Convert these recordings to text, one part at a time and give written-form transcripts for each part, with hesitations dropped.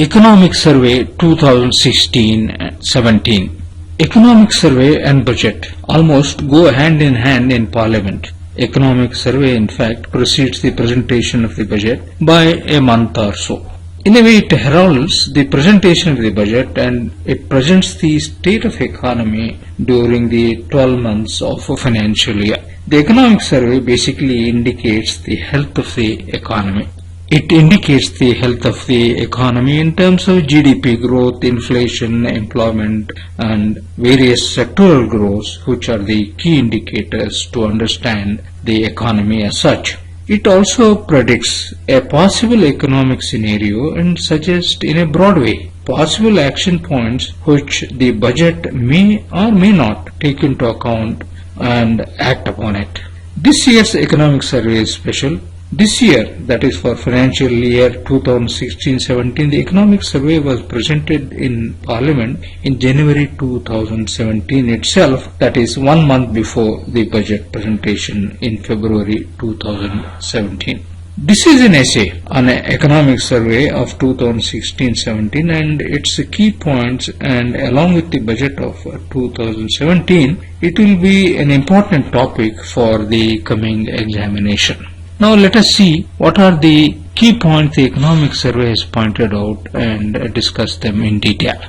Economic Survey 2016-17. Economic Survey and Budget almost go hand in hand in Parliament. Economic Survey in fact precedes the presentation of the budget by a month or so. In a way it heralds the presentation of the budget and it presents the state of economy during the 12 months of a financial year. The Economic Survey basically indicates the health of the economy. It indicates the health of the economy in terms of GDP growth, inflation, employment, and various sectoral growths, which are the key indicators to understand the economy as such. It also predicts a possible economic scenario and suggests in a broad way possible action points which the budget may or may not take into account and act upon it. This year's Economic Survey is special. This year, that is for financial year 2016-17, the Economic Survey was presented in Parliament in January 2017 itself, that is 1 month before the budget presentation in February 2017. This is an essay on an economic survey of 2016-17 and its key points, and along with the budget of 2017, it will be an important topic for the coming examination. Now let us see what are the key points the Economic Survey has pointed out and discuss them in detail.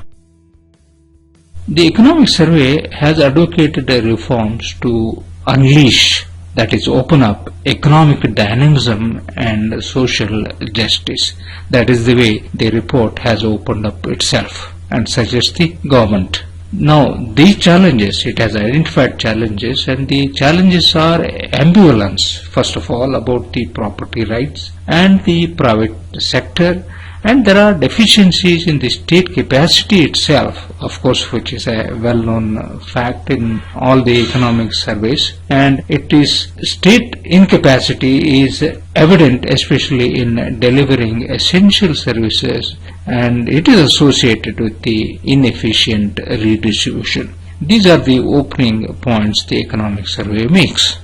The Economic Survey has advocated reforms to unleash, that is open up, economic dynamism and social justice. That is the way the report has opened up itself and suggests the government. Now these challenges, it has identified challenges, and the challenges are ambivalence, first of all about the property rights and the private sector, and there are deficiencies in the state capacity itself, of course, which is a well-known fact in all the economic surveys, and it is state incapacity is evident especially in delivering essential services, and it is associated with the inefficient redistribution. These are the opening points the Economic Survey makes.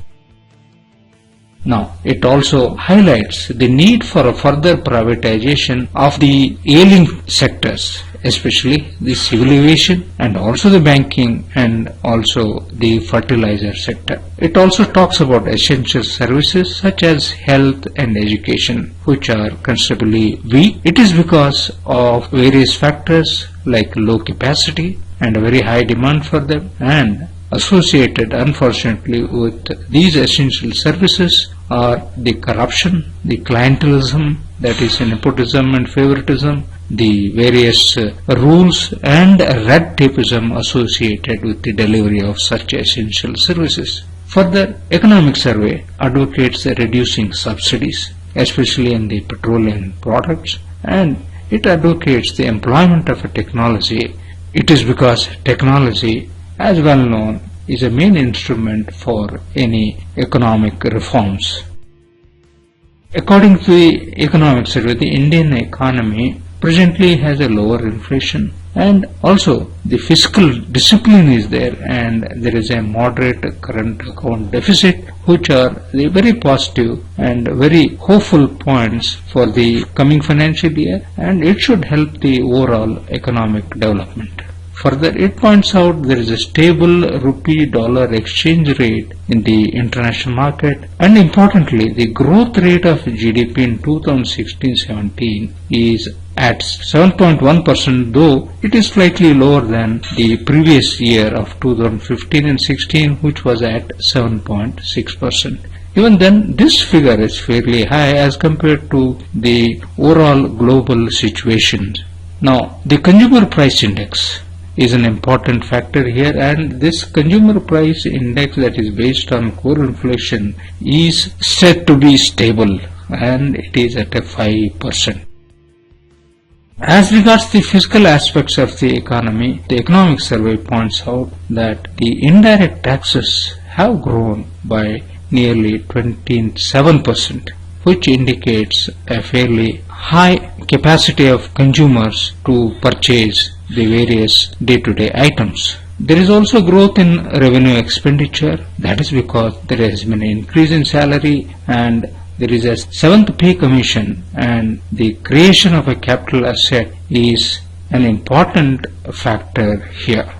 Now, it also highlights the need for a further privatization of the ailing sectors, especially the civil aviation and also the banking and also the fertilizer sector. It also talks about essential services such as health and education, which are considerably weak. It is because of various factors like low capacity and a very high demand for them, and associated unfortunately with these essential services are the corruption, the clientelism, that is nepotism and favoritism, the various rules and red tapeism associated with the delivery of such essential services. Further, Economic Survey advocates reducing subsidies, especially in the petroleum products, and it advocates the employment of a technology. It is because technology, as well known, is a main instrument for any economic reforms. According to the Economic Survey, the Indian economy presently has a lower inflation, and also the fiscal discipline is there, and there is a moderate current account deficit, which are the very positive and very hopeful points for the coming financial year, and it should help the overall economic development. Further, it points out there is a stable rupee-dollar exchange rate in the international market, and importantly, the growth rate of GDP in 2016-17 is at 7.1%, though it is slightly lower than the previous year of 2015 and 16, which was at 7.6%. Even then, this figure is fairly high as compared to the overall global situation. Now, the Consumer Price Index is an important factor here, and this consumer price index that is based on core inflation is said to be stable, and it is at a 5%. As regards the fiscal aspects of the economy, the Economic Survey points out that the indirect taxes have grown by nearly 27%, which indicates a fairly high capacity of consumers to purchase the various day-to-day items. There is also growth in revenue expenditure. That is because there has been an increase in salary and there is a seventh pay commission, and the creation of a capital asset is an important factor here.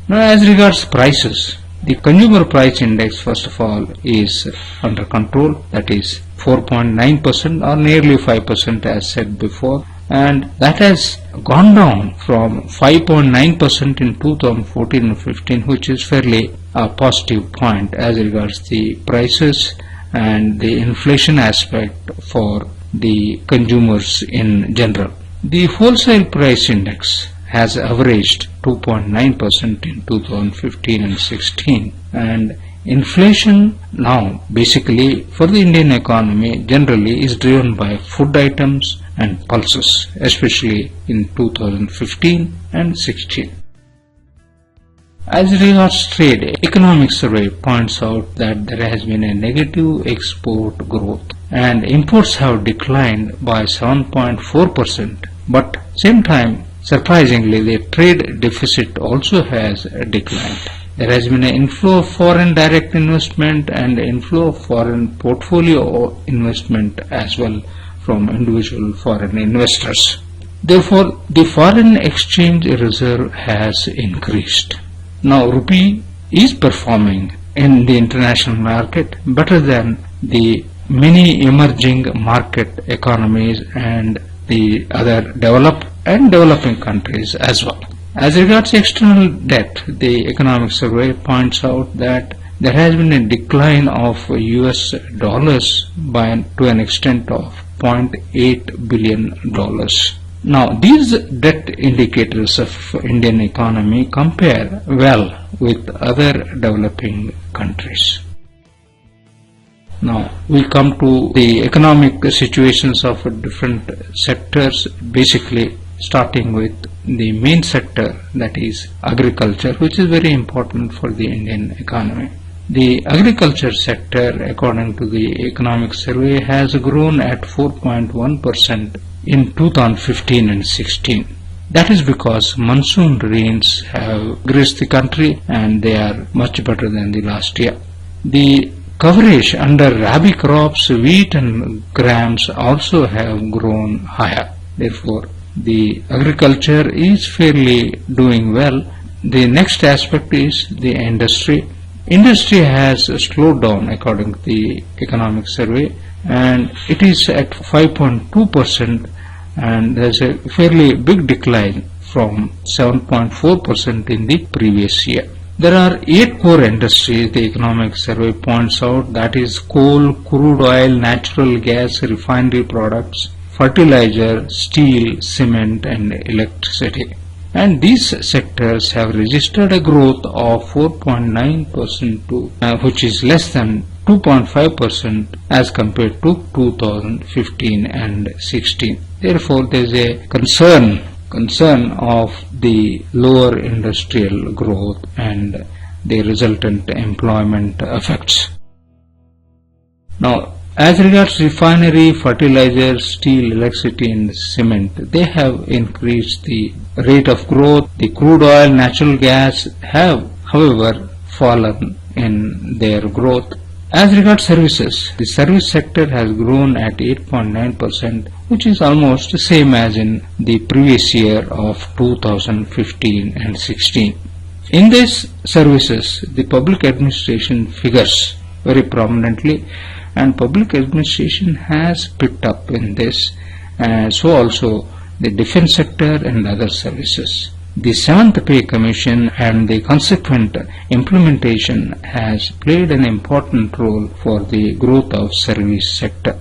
Now, as regards prices, the consumer price index, first of all, is under control, that is 4.9% or nearly 5% as said before, and that has gone down from 5.9% in 2014 and 15, which is fairly a positive point as regards the prices and the inflation aspect for the consumers in general. The wholesale price index has averaged 2.9% in 2015 and 16, and inflation now basically for the Indian economy generally is driven by food items and pulses, especially in 2015 and 16. As regards trade, economic survey points out that there has been a negative export growth and imports have declined by 7.4%, but same time surprisingly the trade deficit also has declined. There has been an inflow of foreign direct investment and inflow of foreign portfolio investment as well from individual foreign investors. Therefore, the foreign exchange reserve has increased. Now, rupee is performing in the international market better than the many emerging market economies and the other developed and developing countries as well. As regards external debt, the economic survey points out that there has been a decline of US dollars to an extent of $0.8 billion. Now, these debt indicators of Indian economy compare well with other developing countries. Now, we come to the economic situations of different sectors, basically starting with the main sector, that is agriculture, which is very important for the Indian economy. The agriculture sector, according to the economic survey, has grown at 4.1% in 2015 and 16. That is because monsoon rains have graced the country and they are much better than the last year. The coverage under rabi crops, wheat and grams also have grown higher. Therefore, the agriculture is fairly doing well. The next aspect is the industry. Industry has slowed down according to the economic survey, and it is at 5.2%, and there is a fairly big decline from 7.4% in the previous year. There are 8 core industries the economic survey points out, that is coal, crude oil, natural gas, refinery products, fertilizer, steel, cement and electricity. And these sectors have registered a growth of 4.9% which is less than 2.5% as compared to 2015 and 16. Therefore, there is a concern of the lower industrial growth and the resultant employment effects. Now, as regards refinery, fertilizer, steel, electricity and cement, they have increased the rate of growth. The crude oil, natural gas have, however, fallen in their growth. As regards services, the service sector has grown at 8.9%, which is almost the same as in the previous year of 2015 and 16. In these services, the public administration figures very prominently, and public administration has picked up in this, so also the defense sector and other services. The 7th Pay Commission and the consequent implementation has played an important role for the growth of service sector.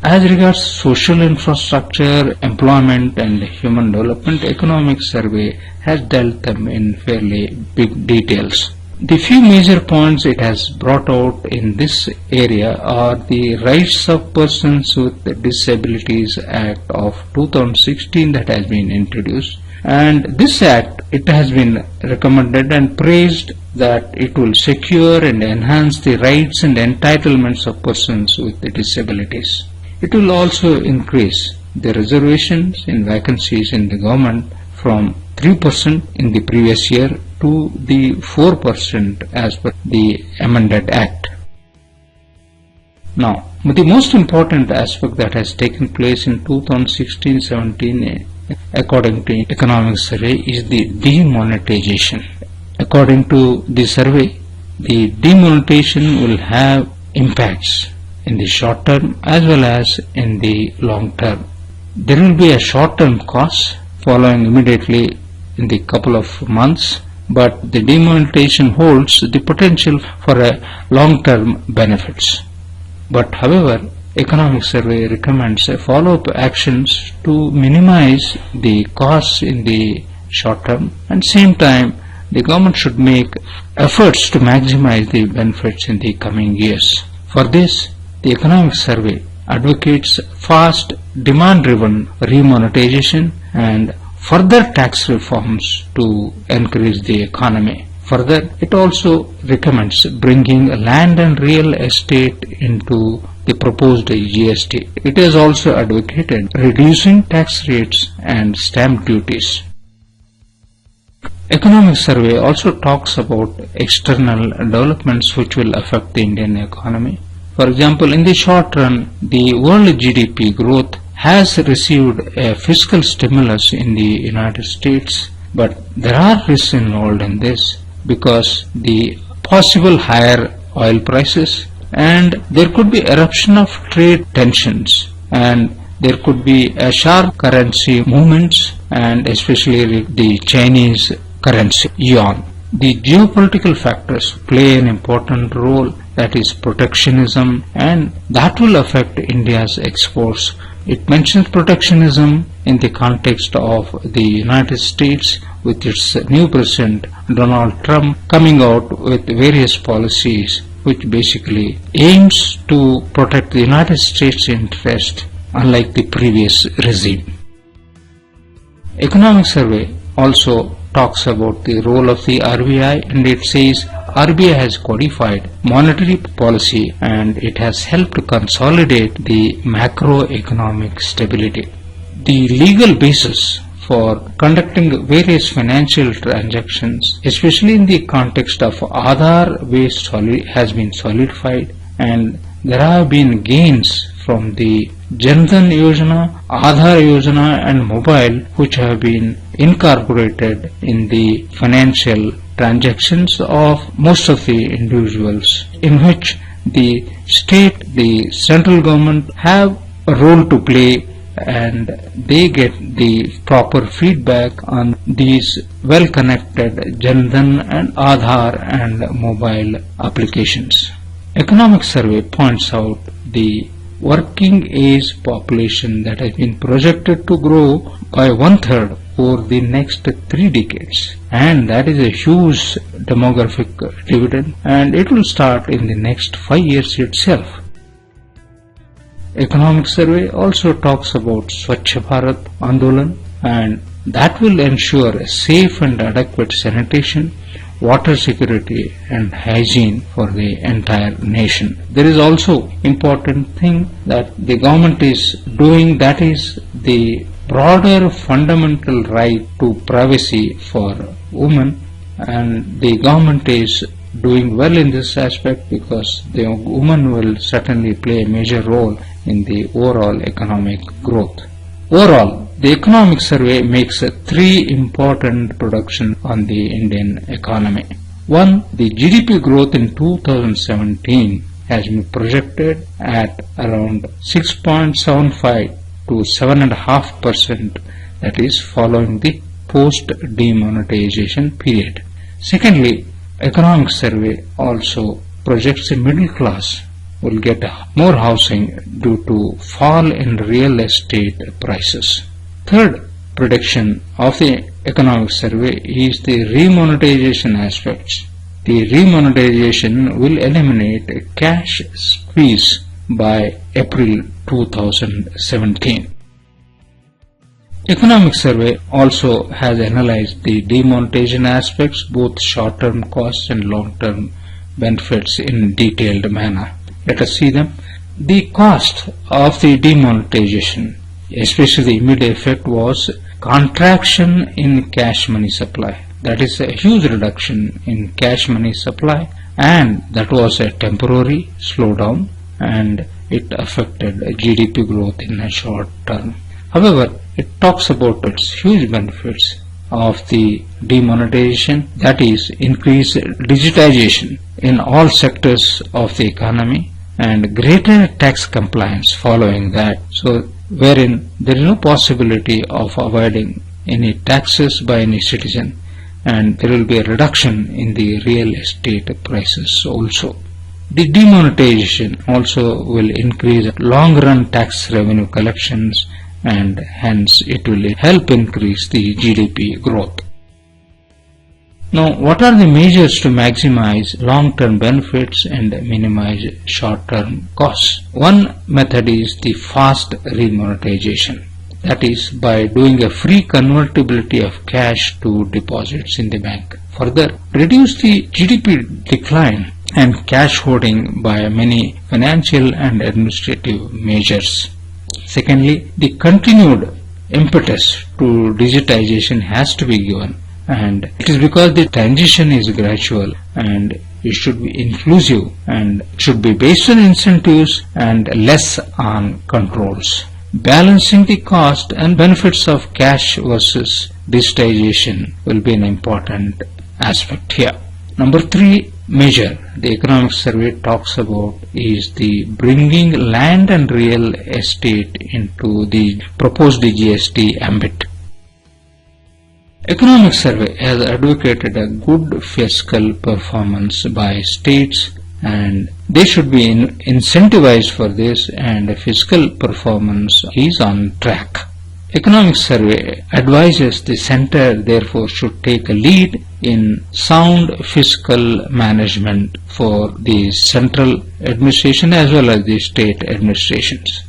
As regards social infrastructure, employment and human development, economic survey has dealt them in fairly big details. The few major points it has brought out in this area are the Rights of Persons with Disabilities Act of 2016 that has been introduced, and this act, it has been recommended and praised that it will secure and enhance the rights and entitlements of persons with disabilities. It will also increase the reservations in vacancies in the government from 3% in the previous year to the 4% as per the amended act. Now, the most important aspect that has taken place in 2016-17 according to economic survey is the demonetization. According to the survey, the demonetization will have impacts in the short term as well as in the long term. There will be a short term cost following immediately in the couple of months, but the demonetization holds the potential for a long term benefits. But however, economic survey recommends follow-up actions to minimize the costs in the short term, and same time the government should make efforts to maximize the benefits in the coming years. For this, the economic survey advocates fast demand-driven remonetization and further tax reforms to encourage the economy. Further, it also recommends bringing land and real estate into the proposed GST. It has also advocated reducing tax rates and stamp duties. Economic survey also talks about external developments which will affect the Indian economy. For example, in the short run, the world GDP growth has received a fiscal stimulus in the United States, but there are risks involved in this because the possible higher oil prices, and there could be eruption of trade tensions, and there could be a sharp currency movements, and especially the Chinese currency yuan. The geopolitical factors play an important role, that is protectionism, and that will affect India's exports. It mentions protectionism in the context of the United States with its new president Donald Trump coming out with various policies which basically aims to protect the United States' interest unlike the previous regime. Economic survey also talks about the role of the RBI, and it says RBI has codified monetary policy and it has helped to consolidate the macroeconomic stability. The legal basis for conducting various financial transactions, especially in the context of Aadhaar-based has been solidified, and there have been gains from the Jan Dhan Yojana, Aadhaar Yojana and mobile, which have been incorporated in the financial transactions of most of the individuals, in which the state, the central government have a role to play, and they get the proper feedback on these well-connected Jan Dhan and Aadhaar and mobile applications. Economic survey points out the working age population that has been projected to grow by 1/3 over the next 3 decades, and that is a huge demographic dividend, and it will start in the next 5 years itself. Economic survey also talks about Swachh Bharat Andolan, and that will ensure a safe and adequate sanitation, water security and hygiene for the entire nation. There is also important thing that the government is doing, that is the broader fundamental right to privacy for women, and the government is doing well in this aspect because the woman will certainly play a major role in the overall economic growth. Overall, the economic survey makes 3 important predictions on the Indian economy. 1. The GDP growth in 2017 has been projected at around 6.75 to 7.5%, that is following the post-demonetization period. Secondly, economic survey also projects the middle class will get more housing due to fall in real estate prices. Third prediction of the economic survey is the remonetization aspects. The remonetization will eliminate a cash squeeze by April 2017. Economic survey also has analyzed the demonetization aspects, both short-term costs and long-term benefits, in detailed manner. Let us see them. The cost of the demonetization, especially the immediate effect, was contraction in cash money supply. That is a huge reduction in cash money supply, and that was a temporary slowdown. and it affected GDP growth in a short term. However, it talks about its huge benefits of the demonetization, that is, increased digitization in all sectors of the economy, and greater tax compliance following that, so wherein there is no possibility of avoiding any taxes by any citizen, and there will be a reduction in the real estate prices also. The demonetization also will increase long-run tax revenue collections, and hence it will help increase the GDP growth. Now, what are the measures to maximize long-term benefits and minimize short-term costs? One method is the fast remonetization. That is, by doing a free convertibility of cash to deposits in the bank. Further, reduce the GDP decline and cash hoarding by many financial and administrative measures. Secondly, the continued impetus to digitization has to be given, and it is because the transition is gradual and it should be inclusive and should be based on incentives and less on controls. Balancing the cost and benefits of cash versus digitization will be an important aspect here. Number 3 measure the economic survey talks about is the bringing land and real estate into the proposed GST ambit. Economic survey has advocated a good fiscal performance by states, and they should be incentivized for this, and fiscal performance is on track. Economic survey advises the center therefore should take a lead in sound fiscal management for the central administration as well as the state administrations.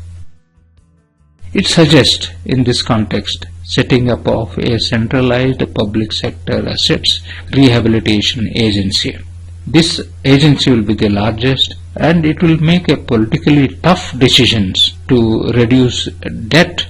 It suggests in this context setting up of a centralized public sector assets rehabilitation agency. This agency will be the largest, and it will make a politically tough decisions to reduce debt.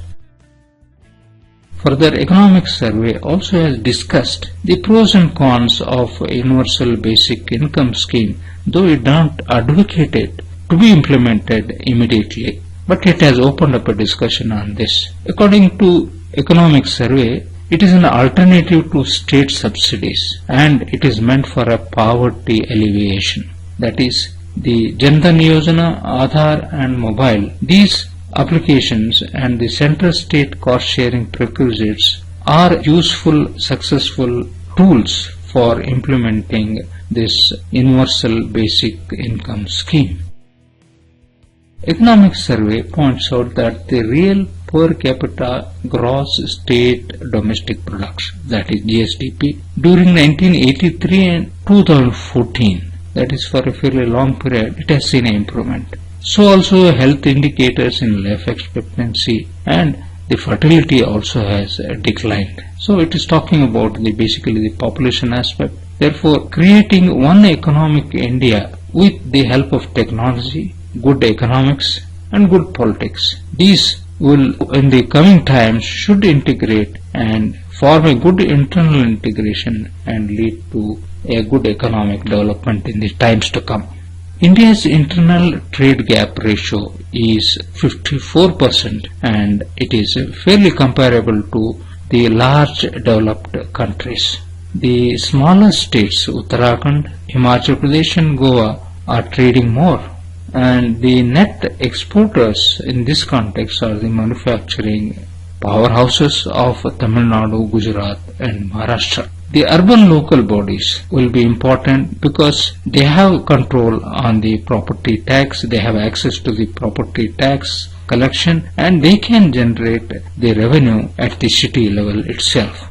Further, economic survey also has discussed the pros and cons of universal basic income scheme, though it don't advocate it to be implemented immediately, but it has opened up a discussion on this. According to economic survey, it is an alternative to state subsidies, and it is meant for a poverty alleviation. That is, the Jan Dhan Yojana, Aadhaar and Mobile, these applications and the central state cost sharing prerequisites are useful, successful tools for implementing this universal basic income scheme. Economic survey points out that the real per capita gross state domestic product, that is GSDP, during 1983 and 2014, that is for a fairly long period, it has seen an improvement. So also health indicators in life expectancy and the fertility also has declined. So it is talking about basically the population aspect. Therefore, creating one economic India with the help of technology, good economics and good politics. These will in the coming times should integrate and form a good internal integration and lead to a good economic development in the times to come. India's internal trade gap ratio is 54%, and it is fairly comparable to the large developed countries. The smaller states, Uttarakhand, Himachal Pradesh and Goa, are trading more, and the net exporters in this context are the manufacturing powerhouses of Tamil Nadu, Gujarat and Maharashtra. The urban local bodies will be important because they have control on the property tax, they have access to the property tax collection, and they can generate the revenue at the city level itself.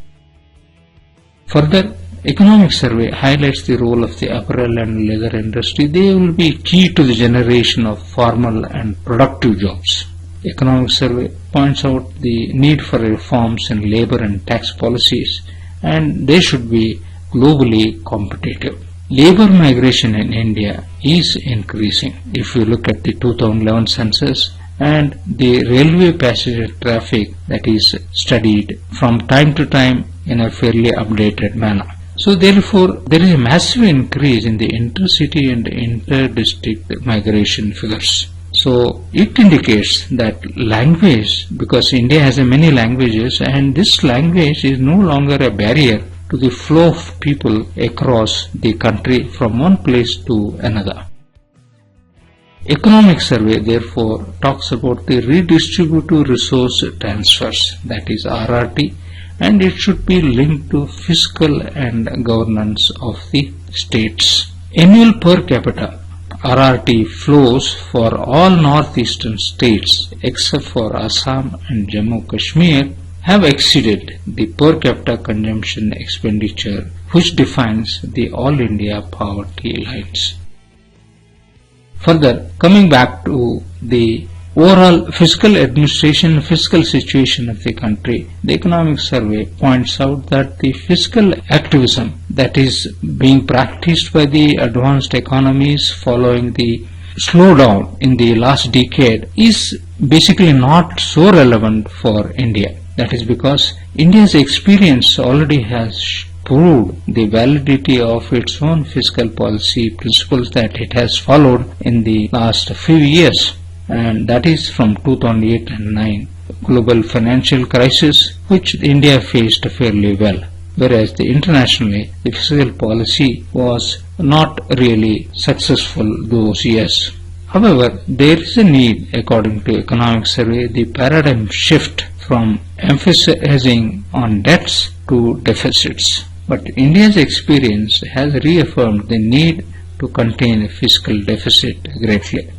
Further, economic survey highlights the role of the apparel and leather industry. They will be key to the generation of formal and productive jobs. Economic survey points out the need for reforms in labor and tax policies, and they should be globally competitive. Labor migration in India is increasing. If you look at the 2011 census and the railway passenger traffic that is studied from time to time in a fairly updated manner. So therefore, there is a massive increase in the intercity and inter-district migration figures. So it indicates that language, because India has many languages, and this language is no longer a barrier to the flow of people across the country from one place to another. Economic survey therefore talks about the redistributive resource transfers, that is RRT, and it should be linked to fiscal and governance of the states. Annual per capita RRT flows for all northeastern states except for Assam and Jammu Kashmir have exceeded the per capita consumption expenditure, which defines the all India poverty lines. Further, coming back to the overall fiscal administration, fiscal situation of the country, the economic survey points out that the fiscal activism that is being practiced by the advanced economies following the slowdown in the last decade is basically not so relevant for India. That is because India's experience already has proved the validity of its own fiscal policy principles that it has followed in the last few years, and that is from 2008 and 9 global financial crisis, which India faced fairly well, whereas internationally the fiscal policy was not really successful those years. However, there is a need, according to economic survey, the paradigm shift from emphasizing on debts to deficits. But India's experience has reaffirmed the need to contain a fiscal deficit greatly.